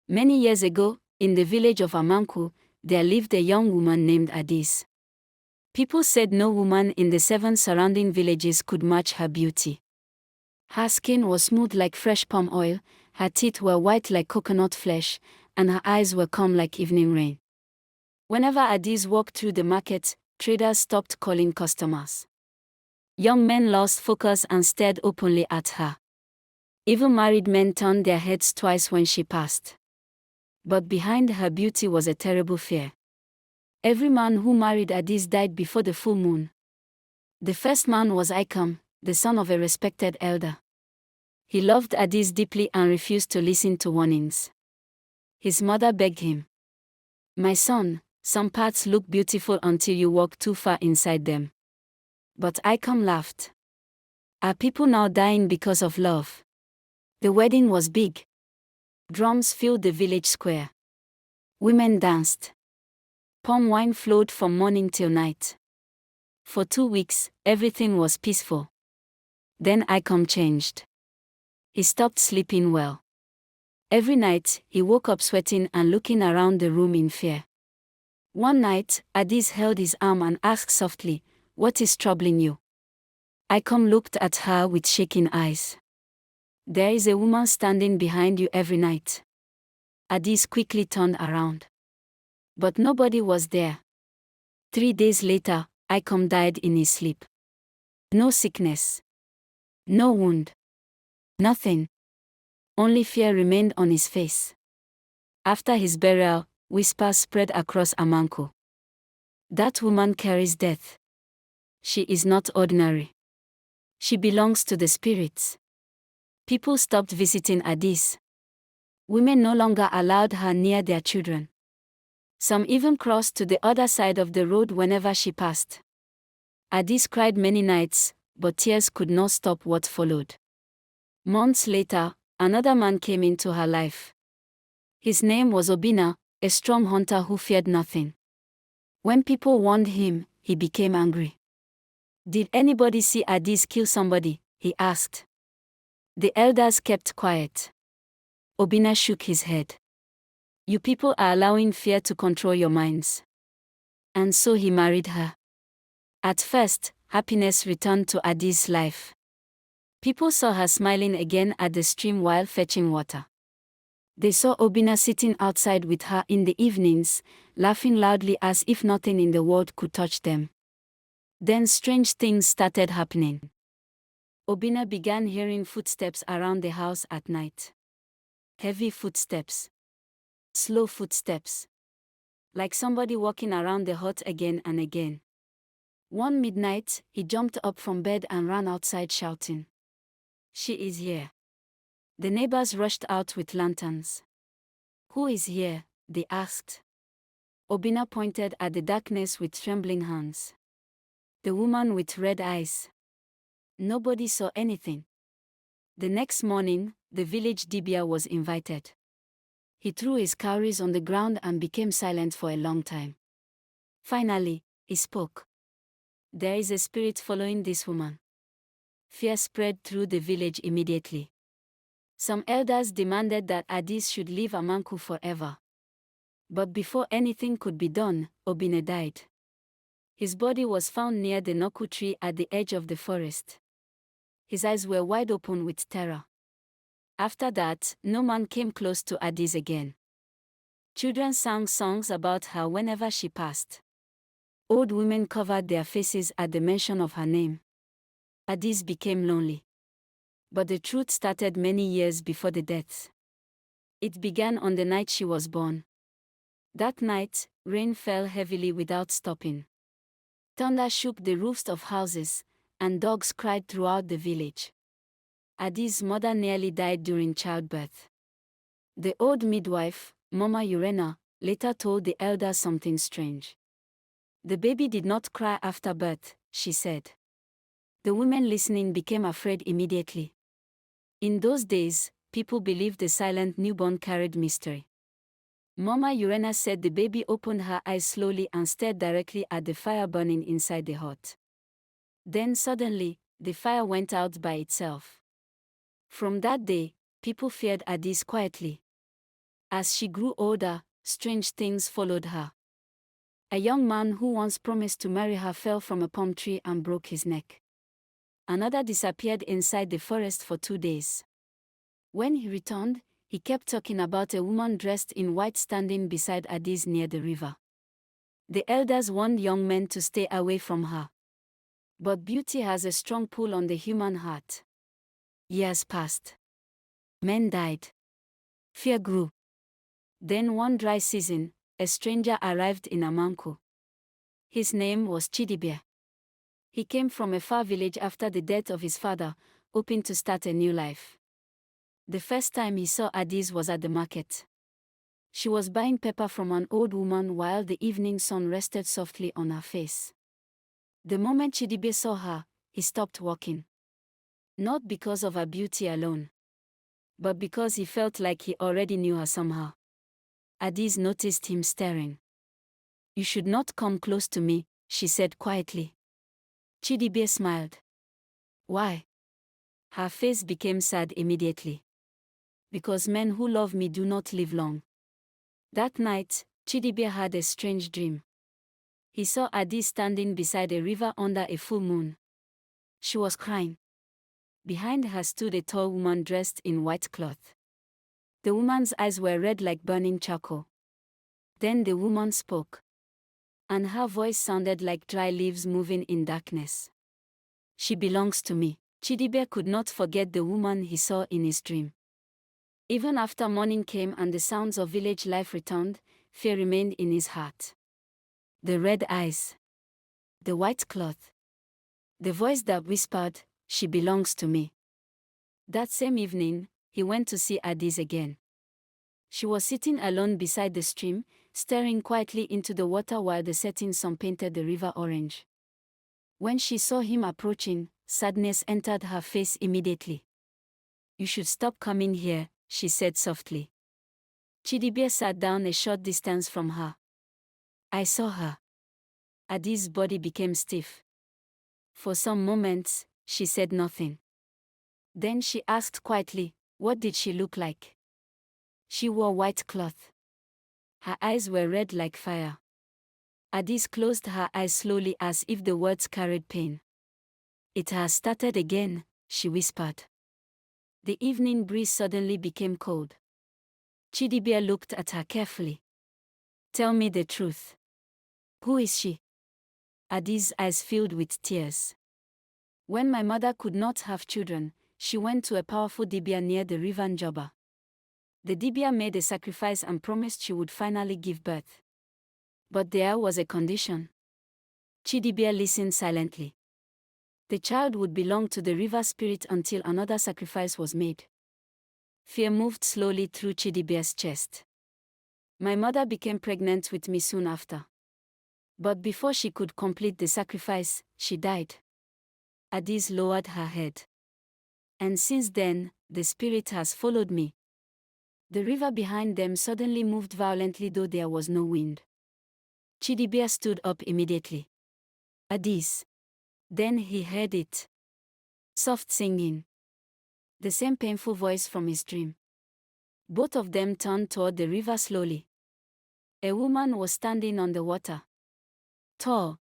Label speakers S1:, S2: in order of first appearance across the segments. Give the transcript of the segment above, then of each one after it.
S1: Many years ago, in the village of Amanku, there lived a young woman named Adis. People said no woman in the 7 surrounding villages could match her beauty. Her skin was smooth like fresh palm oil, her teeth were white like coconut flesh, and her eyes were calm like evening rain. Whenever Adis walked through the market, traders stopped calling customers. Young men lost focus and stared openly at her. Even married men turned their heads twice when she passed. But behind her beauty was a terrible fear. Every man who married Adis died before the full moon. The first man was Icam, the son of a respected elder. He loved Adis deeply and refused to listen to warnings. His mother begged him, "My son, some paths look beautiful until you walk too far inside them." But Icam laughed. Are people now dying because of love? The wedding was big. Drums filled the village square. Women danced. Palm wine flowed from morning till night. For 2 weeks, everything was peaceful. Then Icam changed. He stopped sleeping well. Every night, he woke up sweating and looking around the room in fear. One night, Adis held his arm and asked softly, "What is troubling you?" Icam looked at her with shaking eyes. "There is a woman standing behind you every night." Adis quickly turned around. But nobody was there. 3 days later, Icam died in his sleep. No sickness. No wound. Nothing. Only fear remained on his face. After his burial, whispers spread across Amanku. That woman carries death. She is not ordinary. She belongs to the spirits. People stopped visiting Adis. Women no longer allowed her near their children. Some even crossed to the other side of the road whenever she passed. Adis cried many nights, but tears could not stop what followed. Months later, another man came into her life. His name was Obina, a strong hunter who feared nothing. When people warned him, he became angry. "Did anybody see Adis kill somebody?" he asked. The elders kept quiet. Obina shook his head. "You people are allowing fear to control your minds." And so he married her. At first, happiness returned to Adis' life. People saw her smiling again at the stream while fetching water. They saw Obina sitting outside with her in the evenings, laughing loudly as if nothing in the world could touch them. Then strange things started happening. Obina began hearing footsteps around the house at night. Heavy footsteps. Slow footsteps. Like somebody walking around the hut again and again. One midnight, he jumped up from bed and ran outside shouting, "She is here." The neighbors rushed out with lanterns. "Who is here?" they asked. Obina pointed at the darkness with trembling hands. "The woman with red eyes." Nobody saw anything. The next morning, the village dibia was invited. He threw his cowries on the ground and became silent for a long time. Finally, he spoke. "There is a spirit following this woman." Fear spread through the village immediately. Some elders demanded that Adis should leave Amanku forever. But before anything could be done, Obina died. His body was found near the Noku tree at the edge of the forest. His eyes were wide open with terror. After that, no man came close to Adis again. Children sang songs about her whenever she passed. Old women covered their faces at the mention of her name. Adis became lonely. But the truth started many years before the deaths. It began on the night she was born. That night, rain fell heavily without stopping. Thunder shook the roofs of houses, and dogs cried throughout the village. Adis' mother nearly died during childbirth. The old midwife, Mama Urena, later told the elders something strange. The baby did not cry after birth, she said. The women listening became afraid immediately. In those days, people believed the silent newborn carried mystery. Mama Urena said the baby opened her eyes slowly and stared directly at the fire burning inside the hut. Then suddenly, the fire went out by itself. From that day, people feared Adis quietly. As she grew older, strange things followed her. A young man who once promised to marry her fell from a palm tree and broke his neck. Another disappeared inside the forest for 2 days. When he returned, he kept talking about a woman dressed in white standing beside Addis near the river. The elders warned young men to stay away from her. But beauty has a strong pull on the human heart. Years passed. Men died. Fear grew. Then one dry season, a stranger arrived in Amanku. His name was Chidibia. He came from a far village after the death of his father, hoping to start a new life. The first time he saw Addis was at the market. She was buying pepper from an old woman while the evening sun rested softly on her face. The moment Chidibia saw her, he stopped walking. Not because of her beauty alone, but because he felt like he already knew her somehow. Addis noticed him staring. "You should not come close to me," she said quietly. Chidibia smiled. "Why?" Her face became sad immediately. "Because men who love me do not live long." That night, Chidibia had a strange dream. He saw Addis standing beside a river under a full moon. She was crying. Behind her stood a tall woman dressed in white cloth. The woman's eyes were red like burning charcoal. Then the woman spoke. And her voice sounded like dry leaves moving in darkness. "She belongs to me." Chidibia could not forget the woman he saw in his dream. Even after morning came and the sounds of village life returned, fear remained in his heart. The red eyes. The white cloth. The voice that whispered, "She belongs to me." That same evening, he went to see Addis again. She was sitting alone beside the stream, staring quietly into the water while the setting sun painted the river orange. When she saw him approaching, sadness entered her face immediately. "You should stop coming here," she said softly. Chidibia sat down a short distance from her. "I saw her." Addis' body became stiff. For some moments, she said nothing. Then she asked quietly, "What did she look like?" "She wore white cloth. Her eyes were red like fire." Addis closed her eyes slowly as if the words carried pain. "It has started again," she whispered. The evening breeze suddenly became cold. Chidibia looked at her carefully. "Tell me the truth. Who is she?" Addis' eyes filled with tears. "When my mother could not have children, she went to a powerful Dibia near the river Njoba. The Dibia made a sacrifice and promised she would finally give birth. But there was a condition." Chidibia listened silently. The child would belong to the river spirit until another sacrifice was made. Fear moved slowly through Chidibia's chest. "My mother became pregnant with me soon after. But before she could complete the sacrifice, she died." Addis lowered her head. "And since then, the spirit has followed me." The river behind them suddenly moved violently though there was no wind. Chidibia stood up immediately. "Addis." Then he heard it. Soft singing. The same painful voice from his dream. Both of them turned toward the river slowly. A woman was standing on the water. Tall.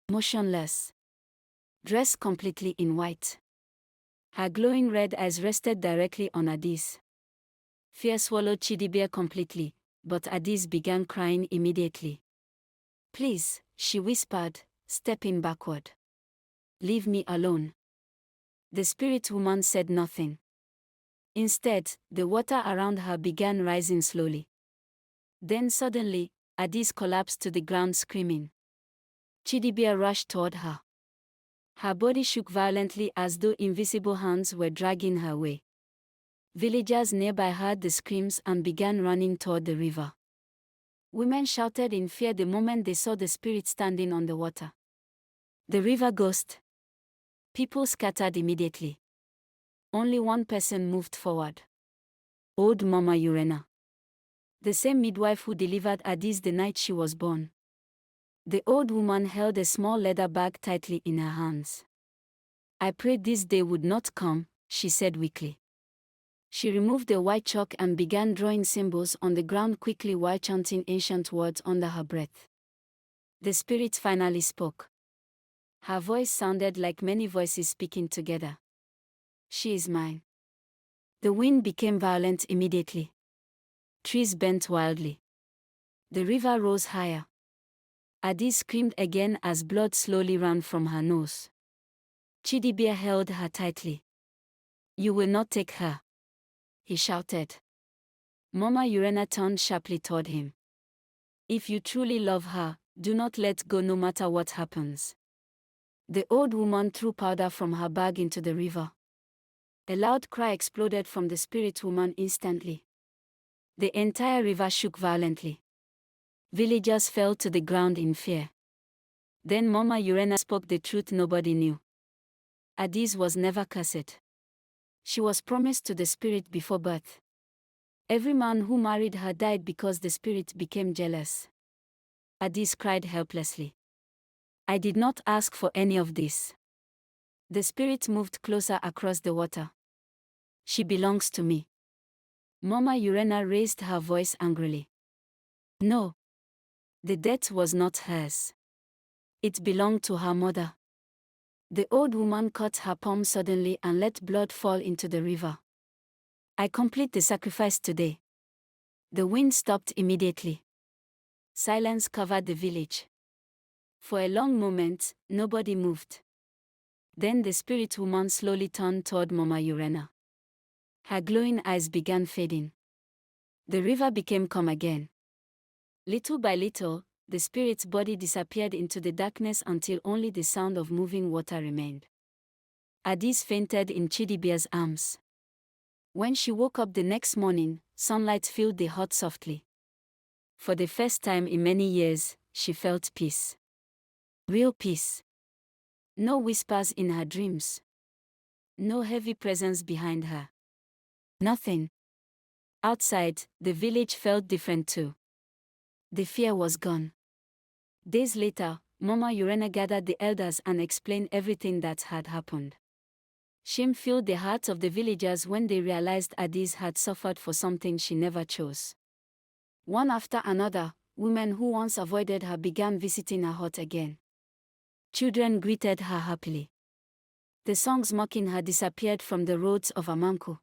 S1: Motionless. Dressed completely in white. Her glowing red eyes rested directly on Addis. Fear swallowed Chidibia completely, but Addis began crying immediately. "Please," she whispered, stepping backward. "Leave me alone." The spirit woman said nothing. Instead, the water around her began rising slowly. Then suddenly, Addis collapsed to the ground screaming. Chidibia rushed toward her. Her body shook violently as though invisible hands were dragging her away. Villagers nearby heard the screams and began running toward the river. Women shouted in fear the moment they saw the spirit standing on the water. The river ghost. People scattered immediately. Only one person moved forward. Old Mama Urena. The same midwife who delivered Addis the night she was born. The old woman held a small leather bag tightly in her hands. "I prayed this day would not come," she said weakly. She removed the white chalk and began drawing symbols on the ground quickly while chanting ancient words under her breath. The spirit finally spoke. Her voice sounded like many voices speaking together. She is mine. The wind became violent immediately. Trees bent wildly. The river rose higher. Addis screamed again as blood slowly ran from her nose. Chidibia held her tightly. You will not take her, he shouted. Mama Urena turned sharply toward him. If you truly love her, do not let go no matter what happens. The old woman threw powder from her bag into the river. A loud cry exploded from the spirit woman instantly. The entire river shook violently. Villagers fell to the ground in fear. Then Mama Urena spoke the truth nobody knew. Addis was never cursed. She was promised to the spirit before birth. Every man who married her died because the spirit became jealous. Addis cried helplessly. I did not ask for any of this. The spirit moved closer across the water. She belongs to me. Mama Urena raised her voice angrily. No. The death was not hers. It belonged to her mother. The old woman cut her palm suddenly and let blood fall into the river. I complete the sacrifice today. The wind stopped immediately. Silence covered the village. For a long moment, nobody moved. Then the spirit woman slowly turned toward Mama Urena. Her glowing eyes began fading. The river became calm again. Little by little, the spirit's body disappeared into the darkness until only the sound of moving water remained. Addis fainted in Chidibia's arms. When she woke up the next morning, sunlight filled the hut softly. For the first time in many years, she felt peace. Real peace. No whispers in her dreams. No heavy presence behind her. Nothing. Outside, the village felt different too. The fear was gone. Days later, Mama Urena gathered the elders and explained everything that had happened. Shame filled the hearts of the villagers when they realized Addis had suffered for something she never chose. One after another, women who once avoided her began visiting her hut again. Children greeted her happily. The songs mocking her disappeared from the roads of Amanku.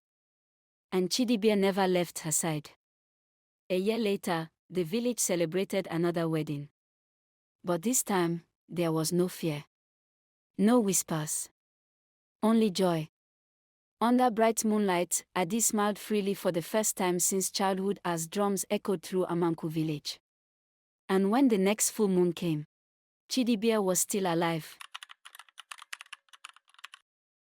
S1: And Chidibia never left her side. A year later, the village celebrated another wedding. But this time, there was no fear. No whispers. Only joy. Under bright moonlight, Addis smiled freely for the first time since childhood as drums echoed through Amanku village. And when the next full moon came, Chidibia was still alive.